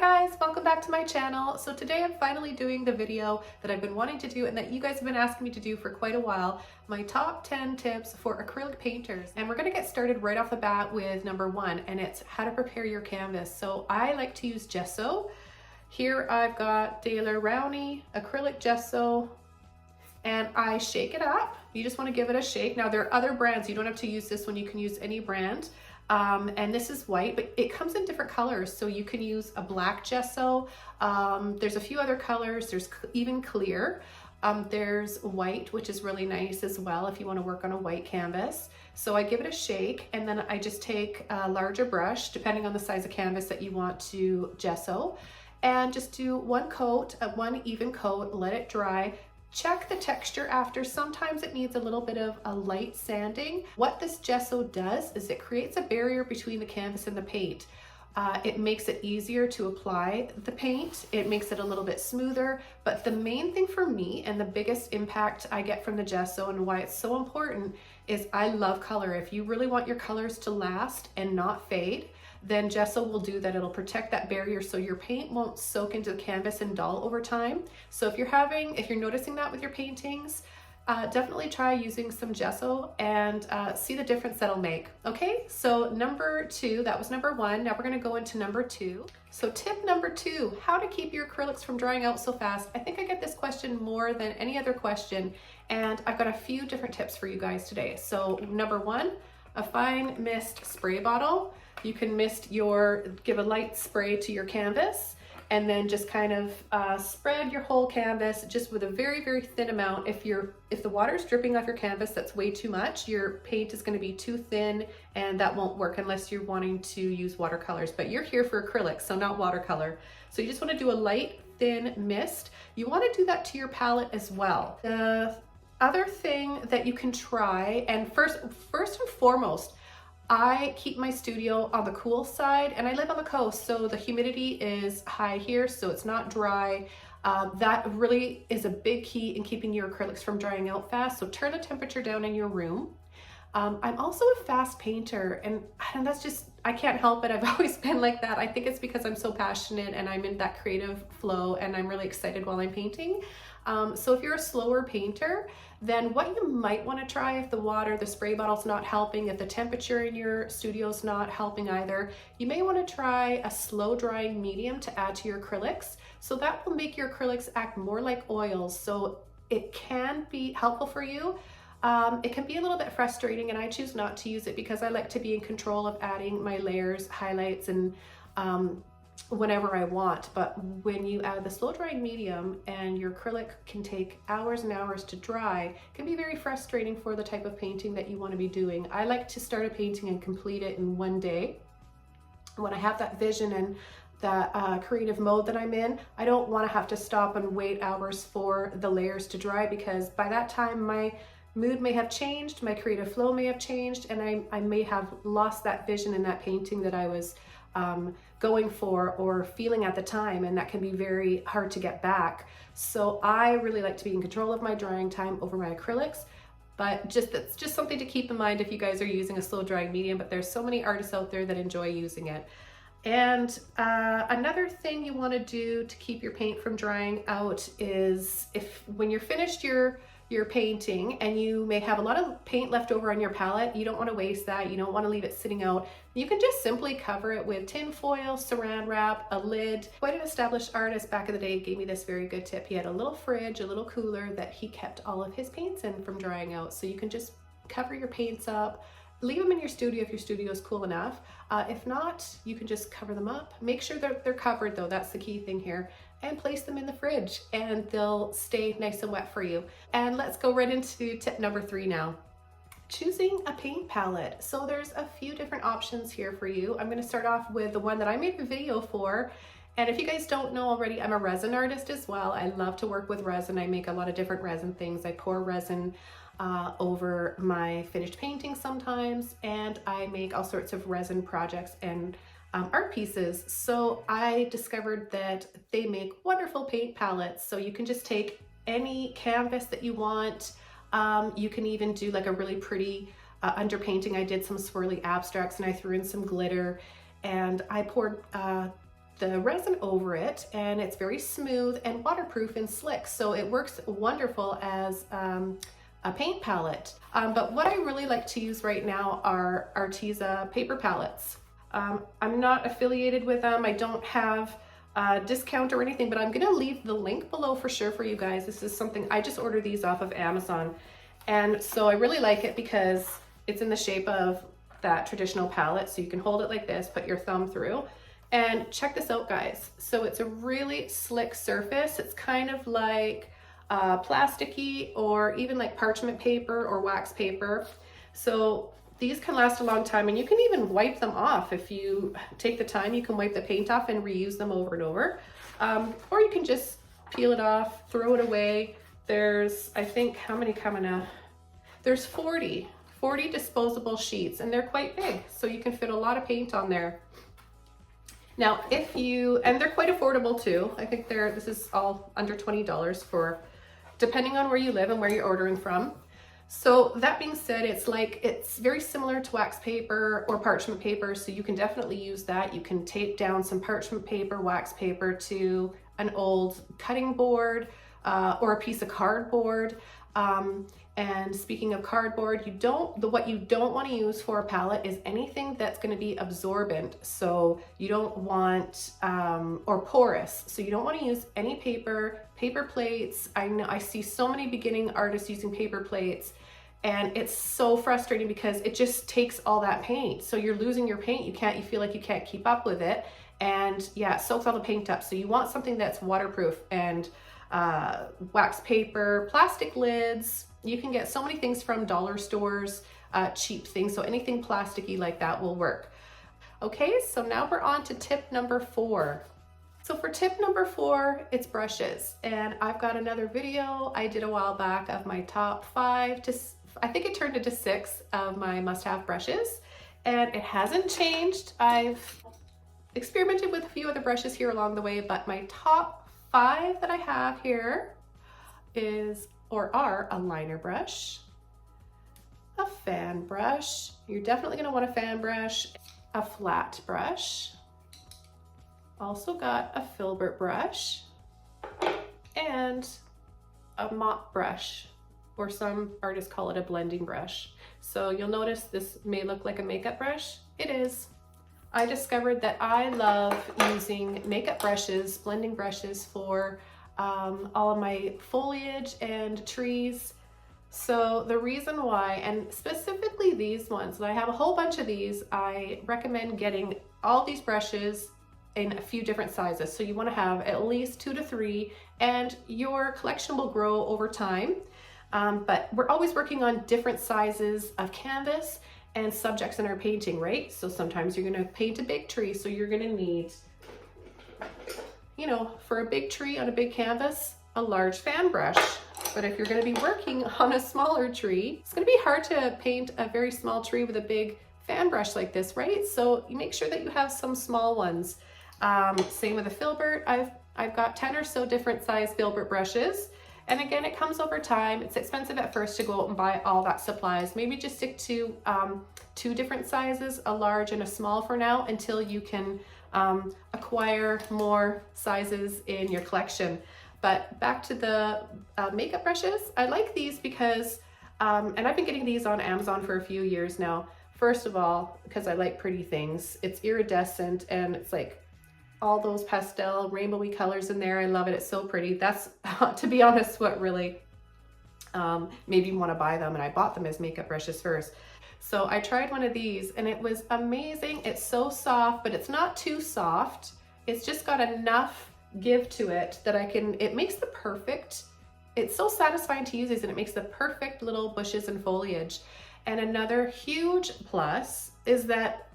guys, welcome back to my channel. So today I'm finally doing the video that I've been wanting to do and that you guys have been asking me to do for quite a while, my top 10 tips for acrylic painters. And we're gonna get started right off the bat with number one, and it's how to prepare your canvas. So I like to use gesso. Here I've got Daler Rowney acrylic gesso, and I shake it up. You just wanna give it a shake. Now there are other brands, you don't have to use this one, you can use any brand. And this is white, but it comes in different colors. So you can use a black gesso. There's a few other colors. There's even clear. There's white, which is really nice as well if you want to work on a white canvas. So I give it a shake, and then I just take a larger brush, depending on the size of canvas that you want to gesso, and just do one coat, one even coat, let it dry. Check the texture after. Sometimes it needs a little bit of a light sanding. What this gesso does is it creates a barrier between the canvas and the paint. It makes it easier to apply the paint. It makes it a little bit smoother, but the main thing for me and the biggest impact I get from the gesso and why it's so important is I love color. If you really want your colors to last and not fade, then gesso will do that. It'll protect that barrier so your paint won't soak into the canvas and dull over time. So if you're noticing that with your paintings, definitely try using some gesso and see the difference that'll make. Okay, so number two, that was number one. Now we're gonna go into number two. So tip number two, how to keep your acrylics from drying out so fast. I think I get this question more than any other question, and I've got a few different tips for you guys today. So number one, a fine mist spray bottle. You can give a light spray to your canvas and then just kind of spread your whole canvas just with a very, very thin amount. If the water is dripping off your canvas, that's way too much. Your paint is going to be too thin and that won't work unless you're wanting to use watercolors, but you're here for acrylics, so not watercolor. So you just want to do a light, thin mist. You want to do that to your palette as well. The other thing that you can try, and first and foremost, I keep my studio on the cool side, and I live on the coast, so the humidity is high here, so it's not dry. That really is a big key in keeping your acrylics from drying out fast, so turn the temperature down in your room. I'm also a fast painter, and that's just, I can't help it. I've always been like that. I think it's because I'm so passionate and I'm in that creative flow and I'm really excited while I'm painting. So if you're a slower painter, then what you might want to try, if the spray bottle's not helping, if the temperature in your studio's not helping either, you may want to try a slow drying medium to add to your acrylics. So that will make your acrylics act more like oils. So it can be helpful for you. It can be a little bit frustrating, and I choose not to use it because I like to be in control of adding my layers, highlights, and whenever I want. But when you add the slow drying medium and your acrylic can take hours and hours to dry, it can be very frustrating for the type of painting that you want to be doing. I like to start a painting and complete it in one day. When I have that vision and that creative mode that I'm in, I don't want to have to stop and wait hours for the layers to dry, because by that time my mood may have changed, my creative flow may have changed, and I may have lost that vision in that painting that I was going for or feeling at the time, and that can be very hard to get back. So I really like to be in control of my drying time over my acrylics, but that's just something to keep in mind if you guys are using a slow drying medium, but there's so many artists out there that enjoy using it. And another thing you want to do to keep your paint from drying out is when you're finished your painting and you may have a lot of paint left over on your palette, you don't want to waste that, you don't want to leave it sitting out. You can just simply cover it with tin foil, saran wrap, a lid. Quite an established artist back in the day gave me this very good tip. He had a little fridge, a little cooler that he kept all of his paints in from drying out. So you can just cover your paints up, leave them in your studio if your studio is cool enough. If not, you can just cover them up. Make sure they're covered though, that's the key thing here, and place them in the fridge and they'll stay nice and wet for you. And let's go right into tip number three now. Choosing a paint palette. So there's a few different options here for you. I'm going to start off with the one that I made a video for. And if you guys don't know already, I'm a resin artist as well. I love to work with resin. I make a lot of different resin things. I pour resin over my finished paintings sometimes, and I make all sorts of resin projects and art pieces. So I discovered that they make wonderful paint palettes. So you can just take any canvas that you want. You can even do like a really pretty underpainting. I did some swirly abstracts and I threw in some glitter, and I poured the resin over it, and it's very smooth and waterproof and slick. So it works wonderful as a paint palette. But what I really like to use right now are Arteza paper palettes. I'm not affiliated with them. I don't have a discount or anything, but I'm gonna leave the link below for sure for you guys. This is something, I just ordered these off of Amazon. And so I really like it because it's in the shape of that traditional palette. So you can hold it like this, put your thumb through, and check this out, guys. So it's a really slick surface. It's kind of like plasticky or even like parchment paper or wax paper. So these can last a long time, and you can even wipe them off. If you take the time, you can wipe the paint off and reuse them over and over. Or you can just peel it off, throw it away. There's, I think, how many coming out? There's 40 disposable sheets, and they're quite big. So you can fit a lot of paint on there. Now, and they're quite affordable too. I think this is all under $20 for, depending on where you live and where you're ordering from. So that being said, it's very similar to wax paper or parchment paper. So you can definitely use that. You can tape down some parchment paper, wax paper to an old cutting board or a piece of cardboard. And speaking of cardboard, what you don't want to use for a palette is anything that's going to be absorbent. So you don't want, or porous. So you don't want to use any paper plates. I know I see so many beginning artists using paper plates, and it's so frustrating because it just takes all that paint. So you're losing your paint. You feel like you can't keep up with it. And yeah, it soaks all the paint up. So you want something that's waterproof, and wax paper, plastic lids. You can get so many things from dollar stores, cheap things. So anything plasticky like that will work. Okay, so now we're on to tip number 4. So for tip number 4, it's brushes. And I've got another video I did a while back of my top 5 to, I think it turned into 6 of my must-have brushes. And it hasn't changed. I've experimented with a few other brushes here along the way, but my top 5 that I have here are a liner brush, a fan brush. You're definitely going to want a fan brush, a flat brush, also got a filbert brush, and a mop brush, or some artists call it a blending brush. So you'll notice this may look like a makeup brush. It is. I discovered that I love using makeup brushes, blending brushes for all of my foliage and trees. So the reason why, and specifically these ones, and I have a whole bunch of these, I recommend getting all these brushes in a few different sizes. So you want to have at least 2 to 3, and your collection will grow over time. But we're always working on different sizes of canvas and subjects in our painting, right? So sometimes you're going to paint a big tree, so you're going to need, for a big tree on a big canvas, a large fan brush. But if you're going to be working on a smaller tree, it's going to be hard to paint a very small tree with a big fan brush like this, right? So you make sure that you have some small ones. Same with a filbert. I've got 10 or so different size filbert brushes. And again, it comes over time. It's expensive at first to go out and buy all that supplies. Maybe just stick to 2 different sizes, a large and a small for now, until you can acquire more sizes in your collection. But back to the makeup brushes, I like these because, and I've been getting these on Amazon for a few years now. First of all, because I like pretty things. It's iridescent, and it's like all those pastel rainbowy colors in there. I love it. It's so pretty. That's, to be honest, what really made me want to buy them. And I bought them as makeup brushes first. So I tried one of these, and it was amazing. It's so soft, but it's not too soft. It's just got enough give to it that it makes the perfect, it's so satisfying to use these, and it makes the perfect little bushes and foliage. And another huge plus is that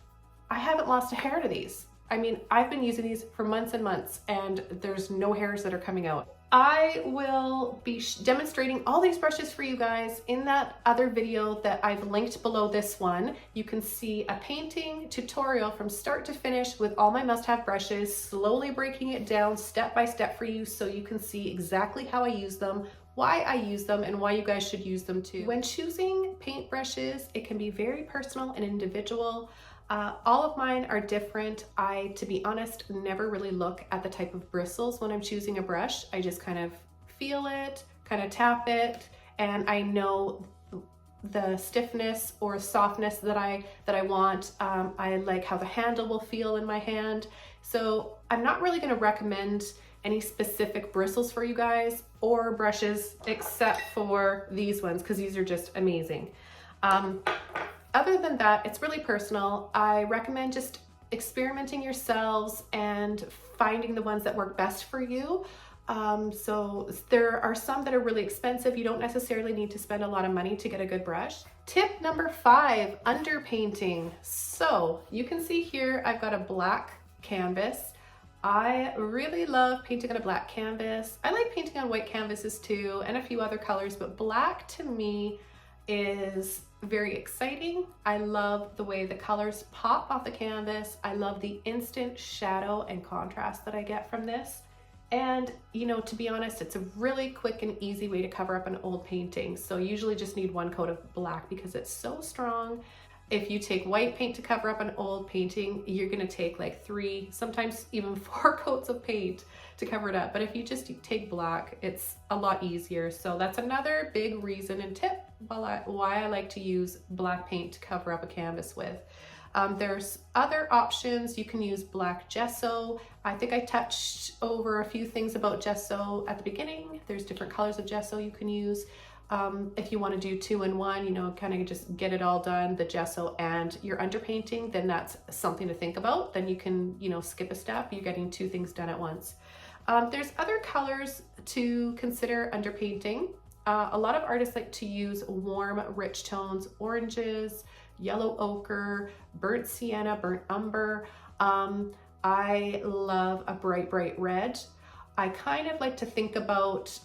I haven't lost a hair to these. I mean, I've been using these for months and months, and there's no hairs that are coming out. I will be demonstrating all these brushes for you guys in that other video that I've linked below this one. You can see a painting tutorial from start to finish with all my must-have brushes, slowly breaking it down step by step for you so you can see exactly how I use them, why I use them, and why you guys should use them too. When choosing paint brushes, it can be very personal and individual. All of mine are different. I, to be honest, never really look at the type of bristles when I'm choosing a brush. I just kind of feel it, kind of tap it, and I know the stiffness or softness that I want. I like how the handle will feel in my hand. So I'm not really going to recommend any specific bristles for you guys or brushes except for these ones, because these are just amazing. Other than that, it's really personal. I recommend just experimenting yourselves and finding the ones that work best for you. So there are some that are really expensive. You don't necessarily need to spend a lot of money to get a good brush. Tip number 5, underpainting. So you can see here, I've got a black canvas. I really love painting on a black canvas. I like painting on white canvases too, and a few other colors, but black to me is very exciting. I love the way the colors pop off the canvas. I love the instant shadow and contrast that I get from this. And you know, to be honest, it's a really quick and easy way to cover up an old painting. So you usually just need one coat of black because it's so strong. If you take white paint to cover up an old painting, you're gonna take like 3, sometimes even 4 coats of paint to cover it up. But if you just take black, it's a lot easier. So that's another big reason and tip why I like to use black paint to cover up a canvas with. There's other options. You can use black gesso. I think I touched over a few things about gesso at the beginning. There's different colors of gesso you can use. If you want to do 2-in-1, you know, kind of just get it all done, the gesso and your underpainting, then that's something to think about. Then you can, you know, skip a step. You're getting 2 things done at once. There's other colors to consider underpainting. A lot of artists like to use warm, rich tones, oranges, yellow ochre, burnt sienna, burnt umber. I love a bright, bright red. I kind of like to think about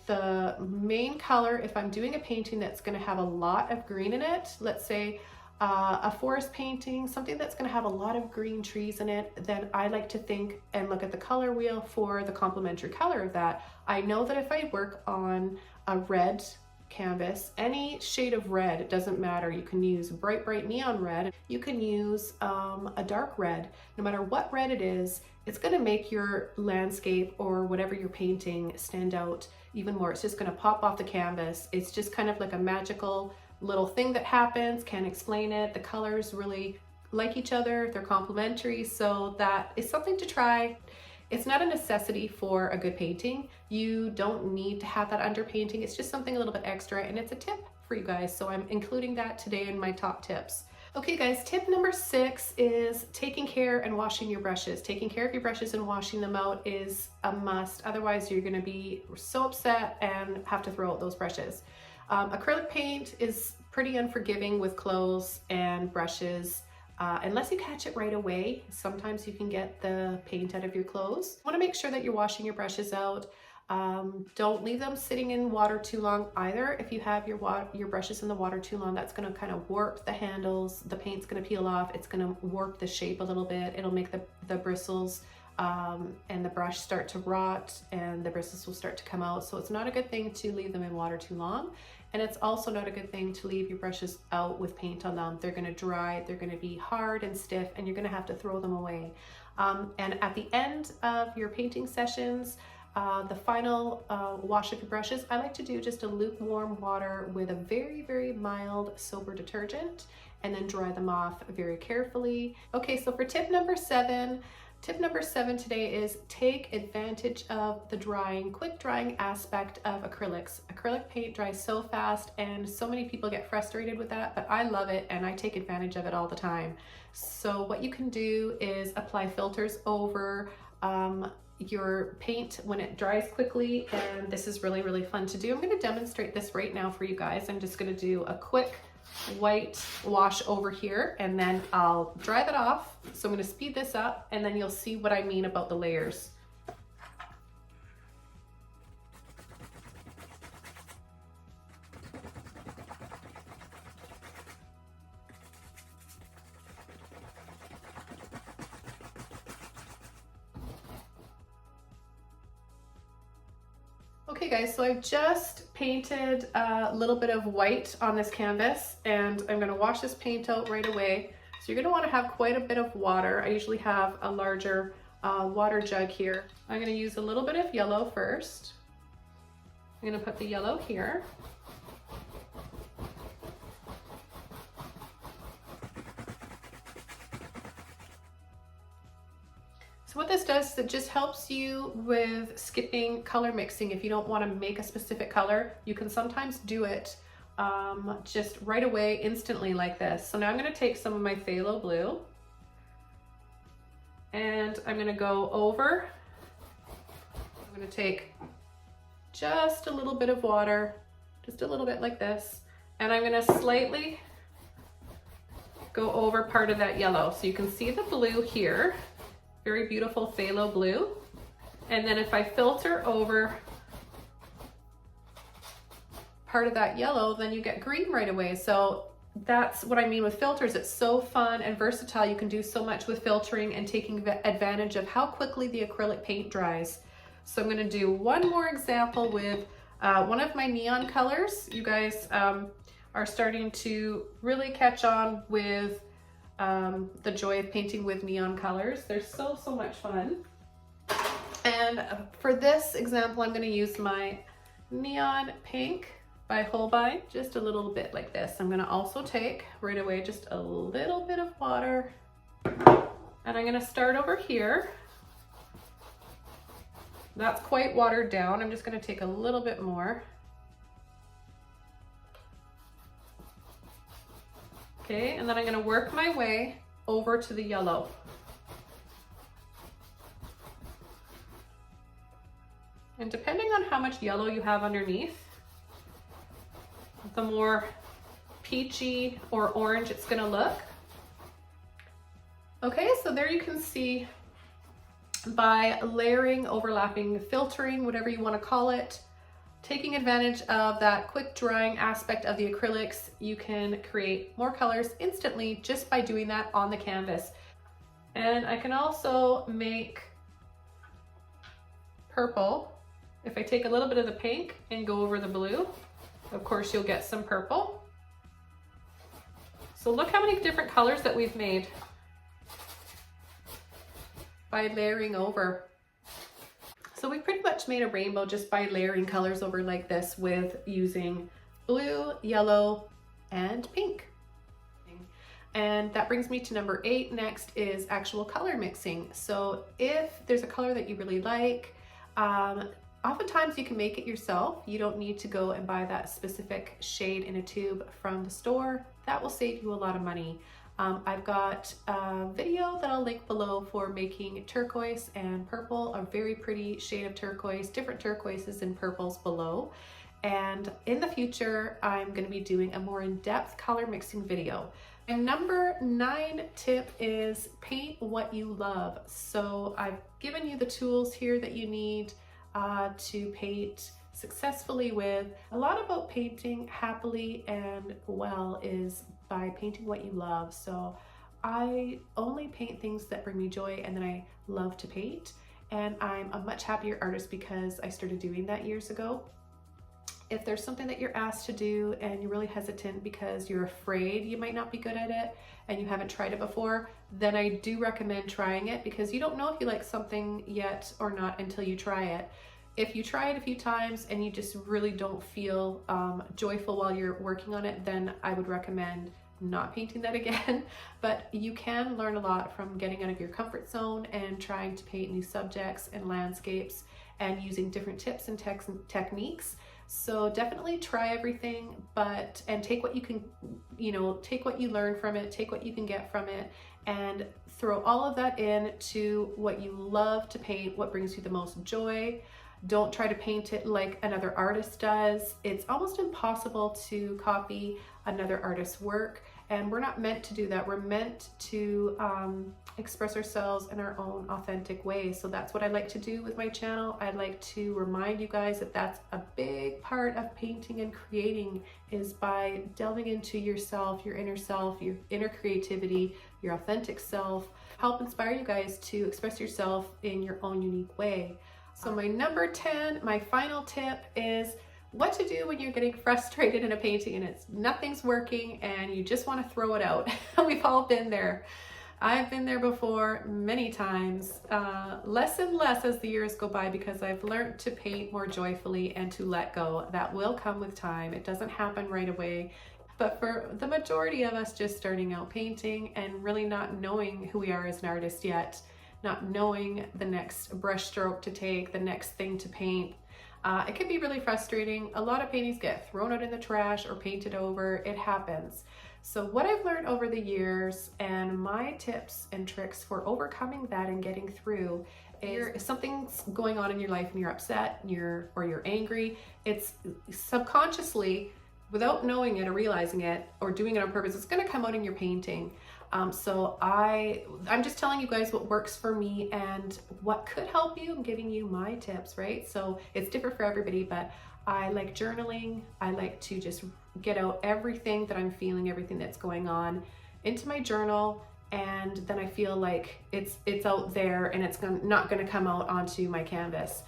the main color. If I'm doing a painting that's going to have a lot of green in it, let's say a forest painting, something that's going to have a lot of green trees in it, then I like to think and look at the color wheel for the complementary color of that. I know that if I work on a red canvas, any shade of red, it doesn't matter. You can use bright, bright neon red. You can use a dark red. No matter what red it is, it's going to make your landscape or whatever you're painting stand out even more. It's just going to pop off the canvas. It's just kind of like a magical little thing that happens. Can't explain it. The colors really like each other. They're complementary. So that is something to try. It's not a necessity for a good painting. You don't need to have that underpainting. It's just something a little bit extra, and it's a tip for you guys. So I'm including that today in my top tips. Okay guys, tip number 6 is taking care and washing your brushes. Taking care of your brushes and washing them out is a must. Otherwise you're gonna be so upset and have to throw out those brushes. Acrylic paint is pretty unforgiving with clothes and brushes. Unless you catch it right away, sometimes you can get the paint out of your clothes. You want to make sure that you're washing your brushes out. Don't leave them sitting in water too long either. If you have your brushes in the water too long, that's going to kind of warp the handles. The paint's going to peel off. It's going to warp the shape a little bit. It'll make the bristles and the brush start to rot, and the bristles will start to come out. So it's not a good thing to leave them in water too long. And it's also not a good thing to leave your brushes out with paint on them. They're going to dry, they're going to be hard and stiff, and you're going to have to throw them away. And at the end of your painting sessions, the final wash of your brushes, I like to do just a lukewarm water with a very, very mild sober detergent, and then dry them off very carefully. Okay, so for tip number 7, tip number 7 today is take advantage of the quick drying aspect of acrylics. Acrylic paint dries so fast, and so many people get frustrated with that, but I love it and I take advantage of it all the time. So what you can do is apply filters over your paint when it dries quickly, and this is really, really fun to do. I'm going to demonstrate this right now for you guys. I'm just going to do a quick white wash over here, and then I'll dry that off. So I'm going to speed this up, and then you'll see what I mean about the layers. Okay guys, so I've just painted a little bit of white on this canvas, and I'm going to wash this paint out right away. So you're gonna wanna have quite a bit of water. I usually have a larger water jug here. I'm gonna use a little bit of yellow first. I'm gonna put the yellow here. So what this does is it just helps you with skipping color mixing. If you don't want to make a specific color, you can sometimes do it just right away, instantly like this. So now I'm going to take some of my phthalo blue and I'm going to go over. I'm going to take just a little bit of water, just a little bit like this, and I'm going to slightly go over part of that yellow. So you can see the blue here. Very beautiful phthalo blue. And then if I filter over part of that yellow, then you get green right away. So that's what I mean with filters. It's so fun and versatile. You can do so much with filtering and taking advantage of how quickly the acrylic paint dries. So I'm gonna do one more example with one of my neon colors. You guys are starting to really catch on with the joy of painting with neon colors. They're so much fun. And for this example, I'm going to use my neon pink by Holbein, just a little bit like this. I'm going to also take right away just a little bit of water, and I'm going to start over here. That's quite watered down. I'm just going to take a little bit more. Okay, and then I'm going to work my way over to the yellow. And depending on how much yellow you have underneath, the more peachy or orange it's going to look. Okay, so there you can see by layering, overlapping, filtering, whatever you want to call it, taking advantage of that quick drying aspect of the acrylics, you can create more colors instantly just by doing that on the canvas. And I can also make purple. If I take a little bit of the pink and go over the blue, of course you'll get some purple. So look how many different colors that we've made by layering over. So we pretty much made a rainbow just by layering colors over like this with using blue, yellow, and pink. And that brings me to number 8. Next is actual color mixing. So if there's a color that you really like, oftentimes you can make it yourself. You don't need to go and buy that specific shade in a tube from the store. That will save you a lot of money. I've got a video that I'll link below for making turquoise and purple, a very pretty shade of turquoise, different turquoises and purples below. And in the future, I'm going to be doing a more in-depth color mixing video. And number 9 tip is paint what you love. So I've given you the tools here that you need to paint successfully with. A lot about painting happily and well is by painting what you love. So I only paint things that bring me joy and that I love to paint. And I'm a much happier artist because I started doing that years ago. If there's something that you're asked to do and you're really hesitant because you're afraid you might not be good at it and you haven't tried it before, then I do recommend trying it, because you don't know if you like something yet or not until you try it. If you try it a few times and you just really don't feel joyful while you're working on it, then I would recommend not painting that again. But you can learn a lot from getting out of your comfort zone and trying to paint new subjects and landscapes and using different tips and techniques. So definitely try everything, and take what you can, take what you learn from it, take what you can get from it, and throw all of that in to what you love to paint, what brings you the most joy. Don't try to paint it like another artist does. It's almost impossible to copy another artist's work, and we're not meant to do that. We're meant to express ourselves in our own authentic way. So that's what I like to do with my channel. I'd like to remind you guys that that's a big part of painting and creating, is by delving into yourself, your inner creativity, your authentic self. Help inspire you guys to express yourself in your own unique way. So my number 10, my final tip is what to do when you're getting frustrated in a painting and nothing's working and you just want to throw it out. We've all been there. I've been there before many times, less and less as the years go by, because I've learned to paint more joyfully and to let go. That will come with time. It doesn't happen right away. But for the majority of us just starting out painting and really not knowing who we are as an artist yet, not knowing the next brush stroke to take, the next thing to paint, it can be really frustrating. A lot of paintings get thrown out in the trash or painted over. It happens. So what I've learned over the years and my tips and tricks for overcoming that and getting through is, if something's going on in your life and you're upset or you're angry, it's subconsciously, without knowing it or realizing it or doing it on purpose, it's going to come out in your painting. So I'm just telling you guys what works for me and what could help you. I'm giving you my tips, right? So it's different for everybody, but I like journaling. I like to just get out everything that I'm feeling, everything that's going on into my journal. And then I feel like it's out there and it's not going to come out onto my canvas.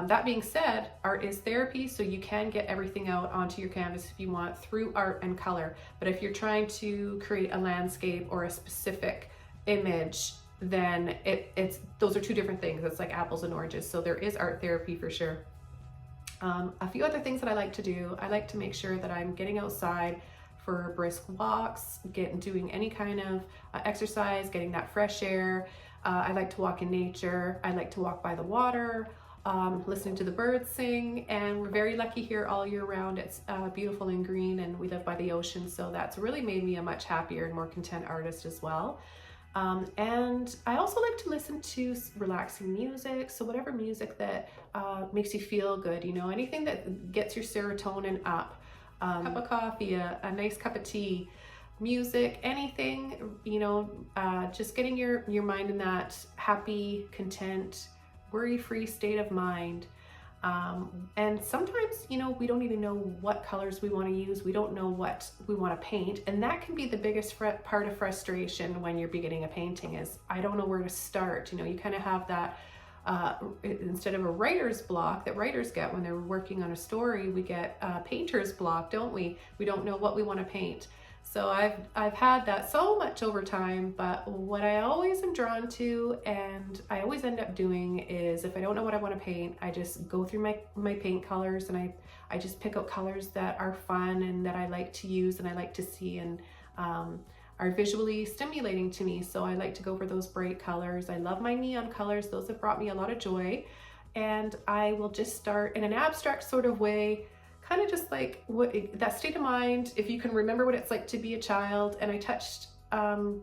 That being said, art is therapy, so you can get everything out onto your canvas if you want through art and color. But if you're trying to create a landscape or a specific image, then those are two different things. It's like apples and oranges. So there is art therapy for sure. A few other things that I like to do, I like to make sure that I'm getting outside for brisk walks, doing any kind of exercise, getting that fresh air. I like to walk in nature. I like to walk by the water. Listening to the birds sing, and we're very lucky here all year round. It's beautiful and green, and we live by the ocean, so that's really made me a much happier and more content artist as well. And I also like to listen to relaxing music, so whatever music that makes you feel good, you know, anything that gets your serotonin up, cup of coffee, a nice cup of tea, music, anything, you know, just getting your mind in that happy, content, worry-free state of mind. And sometimes, you know, we don't even know what colors we want to use. We don't know what we want to paint. And that can be the biggest part of frustration when you're beginning a painting, is I don't know where to start. You know, you kind of have that, instead of a writer's block that writers get when they're working on a story, we get a painter's block, don't we? We don't know what we want to paint. So I've had that so much over time, but what I always am drawn to and I always end up doing is, if I don't know what I want to paint, I just go through my paint colors, and I just pick out colors that are fun and that I like to use and I like to see and are visually stimulating to me. So I like to go for those bright colors. I love my neon colors. Those have brought me a lot of joy. And I will just start in an abstract sort of way, kind of just like that state of mind, if you can remember what it's like to be a child. And I touched on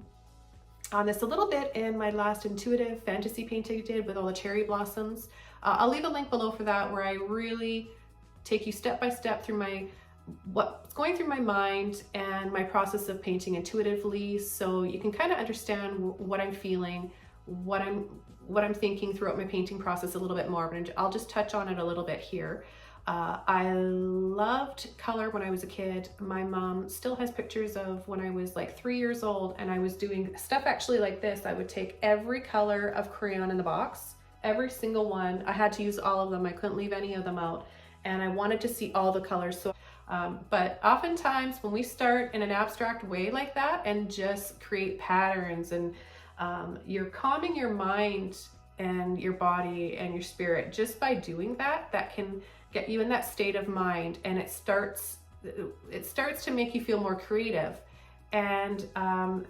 this a little bit in my last intuitive fantasy painting I did with all the cherry blossoms. I'll leave a link below for that, where I really take you step by step through what's going through my mind and my process of painting intuitively, so you can kind of understand what I'm feeling, what I'm thinking throughout my painting process a little bit more. But I'll just touch on it a little bit here. I loved color when I was a kid. My mom still has pictures of when I was like 3 years old, and I was doing stuff actually like this. I would take every color of crayon in the box, every single one. I had to use all of them. I couldn't leave any of them out, and I wanted to see all the colors. So, but oftentimes when we start in an abstract way like that and just create patterns, and you're calming your mind and your body and your spirit just by doing that, that can get you in that state of mind, and it starts to make you feel more creative, and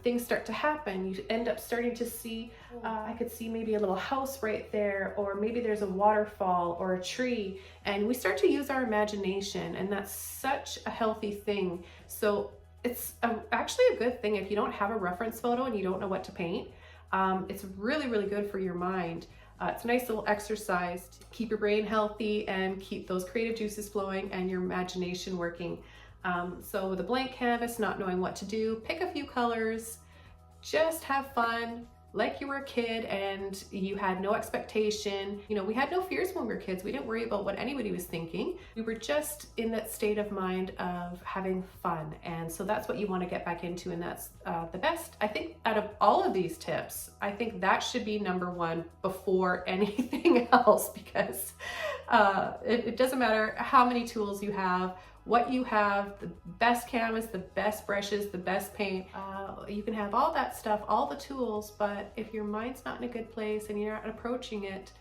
things start to happen. You end up starting to see, I could see maybe a little house right there, or maybe there's a waterfall or a tree, and we start to use our imagination, and that's such a healthy thing. So it's actually a good thing if you don't have a reference photo and you don't know what to paint. It's really, really good for your mind. It's a nice little exercise to keep your brain healthy and keep those creative juices flowing and your imagination working. So with a blank canvas, not knowing what to do, pick a few colors, just have fun, like you were a kid and you had no expectation. You know, we had no fears when we were kids. We didn't worry about what anybody was thinking. We were just in that state of mind of having fun. And so that's what you want to get back into. And that's the best, I think, out of all of these tips. I think that should be number one before anything else, because it doesn't matter how many tools you have, what you have, the best canvas, the best brushes, the best paint. You can have all that stuff, all the tools, but if your mind's not in a good place and you're not approaching it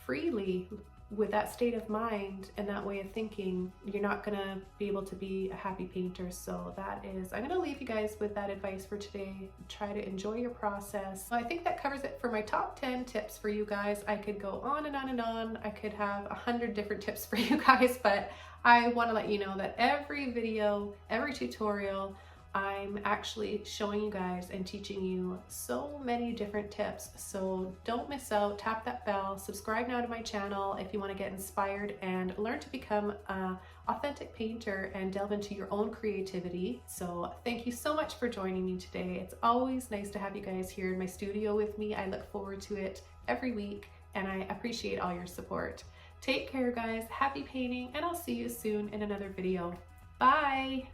freely with that state of mind and that way of thinking, you're not gonna be able to be a happy painter. So that is, I'm gonna leave you guys with that advice for today. Try to enjoy your process. I think that covers it for my top 10 tips for you guys. I could go on and on and on. I could have 100 different tips for you guys, but I want to let you know that every video, every tutorial, I'm actually showing you guys and teaching you so many different tips. So don't miss out, tap that bell, subscribe now to my channel if you want to get inspired and learn to become an authentic painter and delve into your own creativity. So thank you so much for joining me today. It's always nice to have you guys here in my studio with me. I look forward to it every week and I appreciate all your support. Take care, guys. Happy painting, and I'll see you soon in another video. Bye.